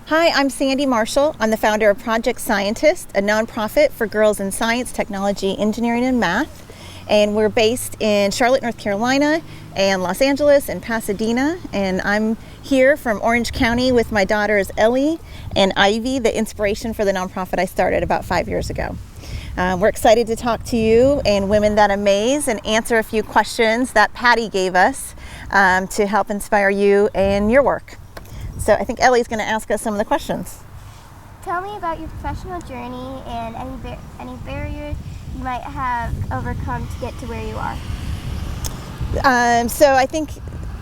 Hi, I'm Sandy Marshall. I'm the founder of Project Scientist, a nonprofit for girls in science, technology, engineering, and math. And we're based in Charlotte, North Carolina, and Los Angeles and Pasadena. And I'm here from Orange County with my daughters Ellie and Ivy, the inspiration for the nonprofit I started about 5 years ago. We're excited to talk to you and Women That Amaze and answer a few questions that Patty gave us to help inspire you and your work. So I think Ellie's going to ask us some of the questions. Tell me about your professional journey and any barriers you might have overcome to get to where you are. So I think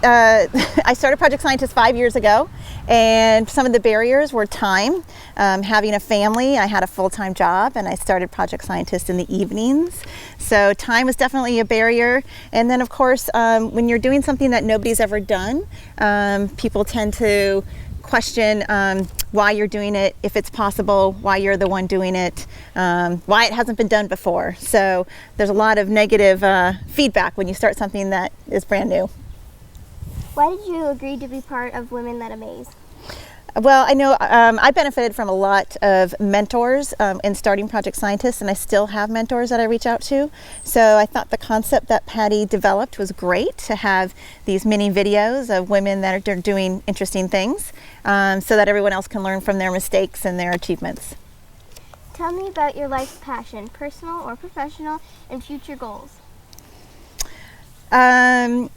I started Project Scientist 5 years ago, and some of the barriers were time. Having a family, I had a full-time job, and I started Project Scientist in the evenings. So time was definitely a barrier. And then, of course, when you're doing something that nobody's ever done, people tend to question why you're doing it, if it's possible, why you're the one doing it, why it hasn't been done before. So there's a lot of negative feedback when you start something that is brand new. Why did you agree to be part of Women That Amaze? Well, I know I benefited from a lot of mentors in starting Project Scientist, and I still have mentors that I reach out to. So I thought the concept that Patty developed was great, to have these mini videos of women that are doing interesting things so that everyone else can learn from their mistakes and their achievements. Tell me about your life's passion, personal or professional, and future goals.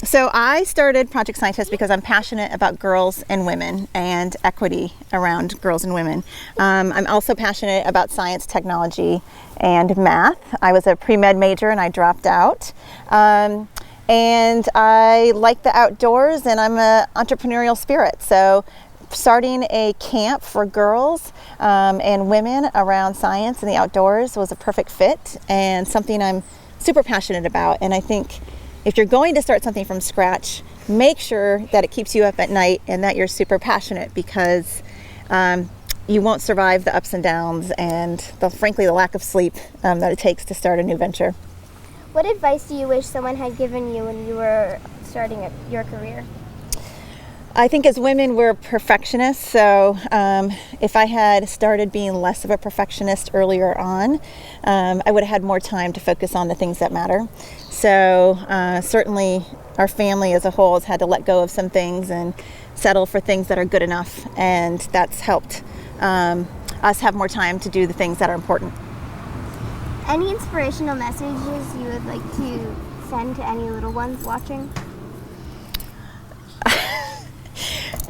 So I started Project Scientist because I'm passionate about girls and women and equity around girls and women. I'm also passionate about science, technology, and math. I was a pre-med major and I dropped out. And I like the outdoors, and I'm an entrepreneurial spirit. So starting a camp for girls and women around science and the outdoors was a perfect fit and something I'm super passionate about. And I think if you're going to start something from scratch, make sure that it keeps you up at night and that you're super passionate, because you won't survive the ups and downs and frankly the lack of sleep that it takes to start a new venture. What advice do you wish someone had given you when you were starting your career? I think as women, we're perfectionists, so if I had started being less of a perfectionist earlier on, I would have had more time to focus on the things that matter. So certainly our family as a whole has had to let go of some things and settle for things that are good enough, and that's helped us have more time to do the things that are important. Any inspirational messages you would like to send to any little ones watching?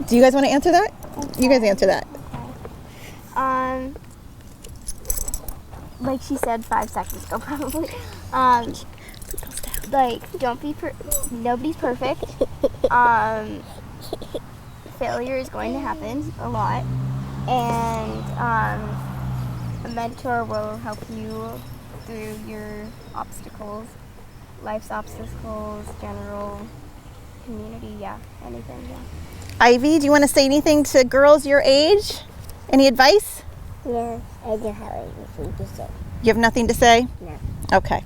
Do you guys want to answer that? Okay. You guys answer that. Okay. Like she said 5 seconds ago, probably. Like, don't be nobody's perfect. Failure is going to happen a lot, and a mentor will help you through your obstacles, life's obstacles, general community, anything, Ivy, do you want to say anything to girls your age? Any advice? No, I don't have anything to say. You have nothing to say? No. Okay.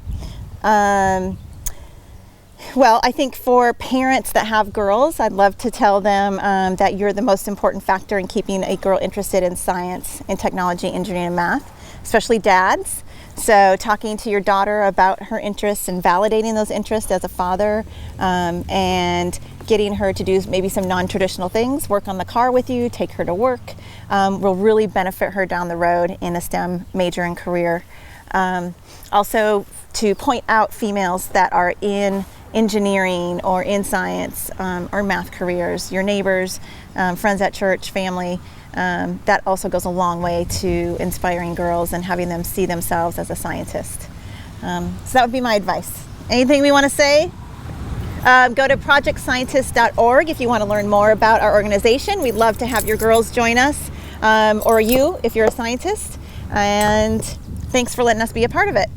Well, I think for parents that have girls, I'd love to tell them that you're the most important factor in keeping a girl interested in science and technology, engineering, and math, especially dads. So talking to your daughter about her interests and validating those interests as a father, and getting her to do maybe some non-traditional things, work on the car with you, take her to work, will really benefit her down the road in a STEM major and career. Also to point out females that are in engineering or in science or math careers, your neighbors, friends at church, family, that also goes a long way to inspiring girls and having them see themselves as a scientist. So that would be my advice. Anything we want to say? Go to projectscientist.org if you want to learn more about our organization. We'd love to have your girls join us, or you if you're a scientist. And thanks for letting us be a part of it.